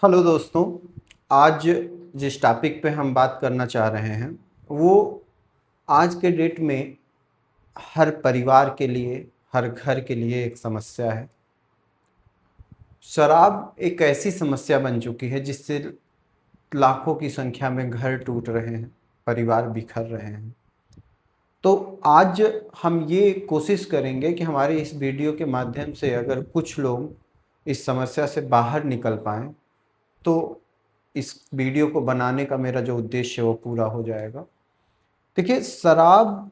Hello दोस्तों। आज जिस टॉपिक पे हम बात करना चाह रहे हैं वो आज के डेट में हर परिवार के लिए, हर घर के लिए एक समस्या है। शराब एक ऐसी समस्या बन चुकी है जिससे लाखों की संख्या में घर टूट रहे हैं, परिवार बिखर रहे हैं। तो आज हम ये कोशिश करेंगे कि हमारे इस वीडियो के माध्यम से अगर कुछ लोग इस समस्या से बाहर निकल पाएँ तो इस वीडियो को बनाने का मेरा जो उद्देश्य है वो पूरा हो जाएगा। देखिए, शराब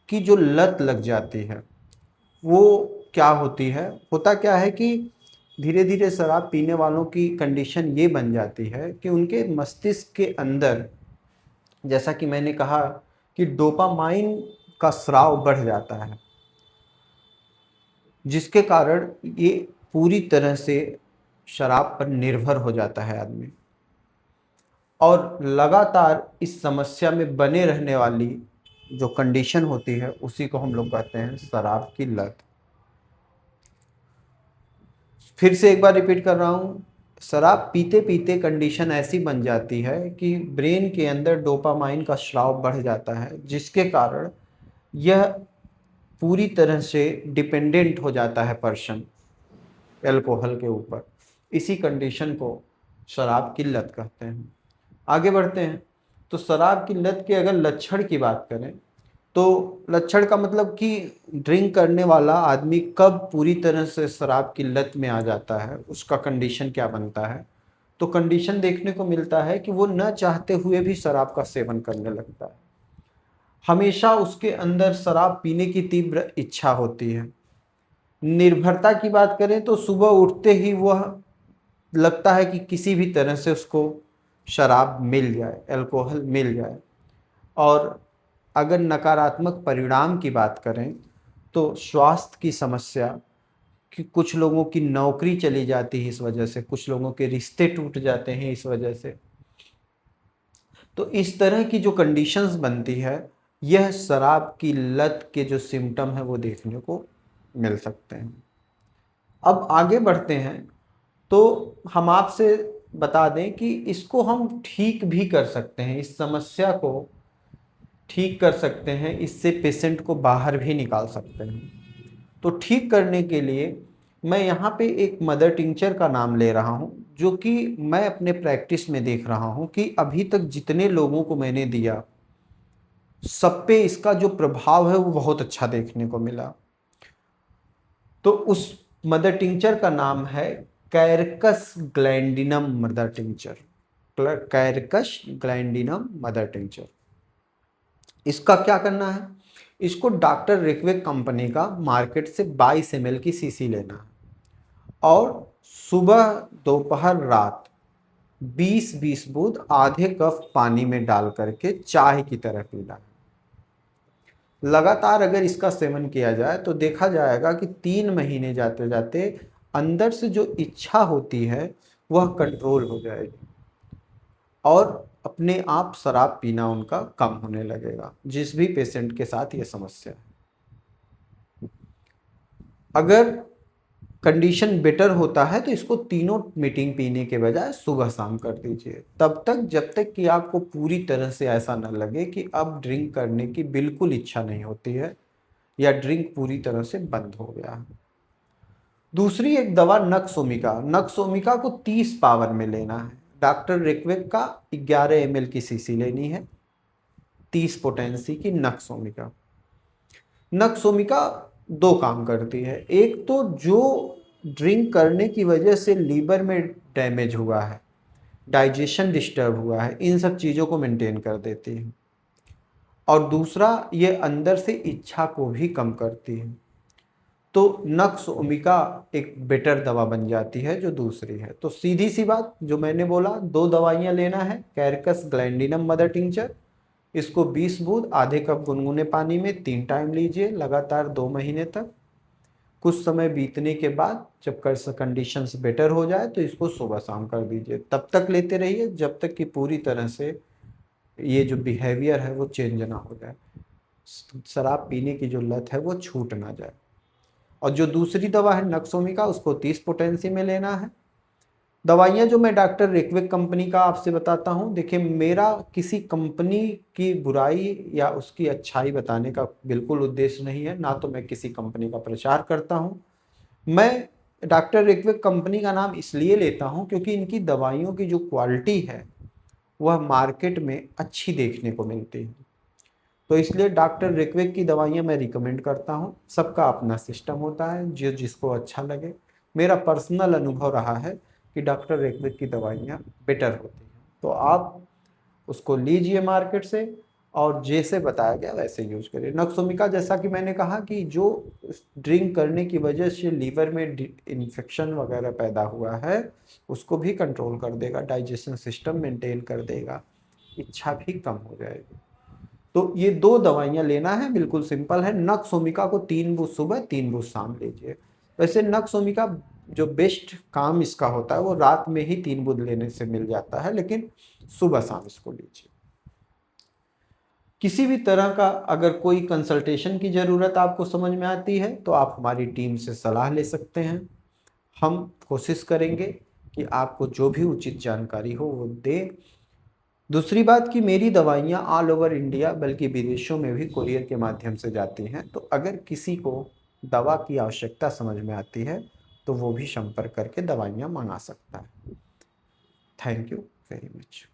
की जो लत लग जाती है वो क्या होती है, होता क्या है कि धीरे धीरे शराब पीने वालों की कंडीशन ये बन जाती है कि उनके मस्तिष्क के अंदर, जैसा कि मैंने कहा, कि डोपामाइन का स्राव बढ़ जाता है, जिसके कारण ये पूरी तरह से शराब पर निर्भर हो जाता है आदमी। और लगातार इस समस्या में बने रहने वाली जो कंडीशन होती है उसी को हम लोग कहते हैं शराब की लत। फिर से एक बार रिपीट कर रहा हूँ, शराब पीते पीते कंडीशन ऐसी बन जाती है कि ब्रेन के अंदर डोपामाइन का स्राव बढ़ जाता है, जिसके कारण यह पूरी तरह से डिपेंडेंट हो जाता है पर्सन एल्कोहल के ऊपर। इसी कंडीशन को शराब की लत कहते हैं। आगे बढ़ते हैं। तो शराब की लत के अगर लक्षण की बात करें तो लक्षण का मतलब कि ड्रिंक करने वाला आदमी कब पूरी तरह से शराब की लत में आ जाता है, उसका कंडीशन क्या बनता है। तो कंडीशन देखने को मिलता है कि वो न चाहते हुए भी शराब का सेवन करने लगता है। हमेशा उसके अंदर शराब पीने की तीव्र इच्छा होती है। निर्भरता की बात करें तो सुबह उठते ही वह लगता है कि किसी भी तरह से उसको शराब मिल जाए, अल्कोहल मिल जाए। और अगर नकारात्मक परिणाम की बात करें तो स्वास्थ्य की समस्या, कि कुछ लोगों की नौकरी चली जाती है इस वजह से, कुछ लोगों के रिश्ते टूट जाते हैं इस वजह से। तो इस तरह की जो कंडीशंस बनती है, यह शराब की लत के जो सिम्टम है वो देखने को मिल सकते हैं। अब आगे बढ़ते हैं तो हम आपसे बता दें कि इसको हम ठीक भी कर सकते हैं, इस समस्या को ठीक कर सकते हैं, इससे पेशेंट को बाहर भी निकाल सकते हैं। तो ठीक करने के लिए मैं यहाँ पे एक मदर टिंचर का नाम ले रहा हूँ, जो कि मैं अपने प्रैक्टिस में देख रहा हूँ कि अभी तक जितने लोगों को मैंने दिया सब पे इसका जो प्रभाव है वो बहुत अच्छा देखने को मिला। तो उस मदर टिंचर का नाम है कैरकस ग्लैंडिनम मदर टिंचर। कैरकस ग्लैंडिनम मदर टिंचर। इसका क्या करना है, इसको डॉक्टर रिक्विक कंपनी का मार्केट से 22 ml की शीशी लेना है और सुबह दोपहर रात 20-20 बूंद आधे कप पानी में डाल करके चाय की तरह पीना है। लगातार अगर इसका सेवन किया जाए तो देखा जाएगा कि 3 महीने जाते जाते अंदर से जो इच्छा होती है वह कंट्रोल हो जाएगी और अपने आप शराब पीना उनका कम होने लगेगा, जिस भी पेशेंट के साथ ये समस्या है। अगर कंडीशन बेटर होता है तो इसको तीनों मीटिंग पीने के बजाय सुबह शाम कर दीजिए, तब तक जब तक कि आपको पूरी तरह से ऐसा न लगे कि अब ड्रिंक करने की बिल्कुल इच्छा नहीं होती है या ड्रिंक पूरी तरह से बंद हो गया है। दूसरी एक दवा नक्सोमिका, नक्सोमिका को 30 पावर में लेना है। डॉक्टर रिक्विक का 11 ml की शीशी लेनी है, 30 पोटेंसी की नक्सोमिका। नक्सोमिका दो काम करती है। एक तो जो ड्रिंक करने की वजह से लीवर में डैमेज हुआ है, डाइजेशन डिस्टर्ब हुआ है, इन सब चीज़ों को मेंटेन कर देती है। और दूसरा, ये अंदर से इच्छा को भी कम करती है। तो नक्सोमिका एक बेटर दवा बन जाती है जो दूसरी है। तो सीधी सी बात जो मैंने बोला, दो दवाइयाँ लेना है, कैरकस ग्लैंडिनम मदर टिंचर, इसको 20 बूंद आधे कप गुनगुने पानी में 3 टाइम लीजिए लगातार 2 महीने तक। कुछ समय बीतने के बाद जब कंडीशंस बेटर हो जाए तो इसको सुबह शाम कर दीजिए। तब तक लेते रहिए जब तक कि पूरी तरह से ये जो बिहेवियर है वो चेंज ना हो जाए, शराब पीने की जो लत है वो छूट ना जाए। और जो दूसरी दवा है नक्सोमिका, उसको 30 पोटेंसी में लेना है, दवाइयाँ जो मैं डॉक्टर रिक्विक कंपनी का आपसे बताता हूँ, देखिए मेरा किसी कंपनी की बुराई या उसकी अच्छाई बताने का बिल्कुल उद्देश्य नहीं है, ना तो मैं किसी कंपनी का प्रचार करता हूँ। मैं डॉक्टर रिक्विक कंपनी का नाम इसलिए लेता हूँ क्योंकि इनकी दवाइयों की जो क्वालिटी है वह मार्केट में अच्छी देखने को मिलती है। तो इसलिए डॉक्टर रिक्विक की दवाइयाँ मैं रिकमेंड करता हूँ। सबका अपना सिस्टम होता है, जो जिसको अच्छा लगे। मेरा पर्सनल अनुभव रहा है कि डॉक्टर रिक्विक की दवाइयाँ बेटर होती हैं, तो आप उसको लीजिए मार्केट से और जैसे बताया गया वैसे यूज करिए। नक्सोमिका, जैसा कि मैंने कहा कि जो ड्रिंक करने की वजह से लीवर में इन्फेक्शन वगैरह पैदा हुआ है उसको भी कंट्रोल कर देगा, डाइजेशन सिस्टम मेंटेन कर देगा, इच्छा भी कम हो जाएगी। तो ये 2 दवाइयाँ लेना है, बिल्कुल सिंपल है। नक्सोमिका को 3 बूंद सुबह 3 बूंद शाम लीजिए। वैसे नक्सोमिका जो बेस्ट काम इसका होता है वो रात में ही 3 बूंद लेने से मिल जाता है, लेकिन सुबह शाम इसको लीजिए। किसी भी तरह का अगर कोई कंसल्टेशन की ज़रूरत आपको समझ में आती है तो आप हमारी टीम से सलाह ले सकते हैं। हम कोशिश करेंगे कि आपको जो भी उचित जानकारी हो वो दें। दूसरी बात कि मेरी दवाइयाँ ऑल ओवर इंडिया बल्कि विदेशों में भी कुरियर के माध्यम से जाती हैं, तो अगर किसी को दवा की आवश्यकता समझ में आती है तो वो भी संपर्क करके दवाइयाँ मंगा सकता है। Thank you very much.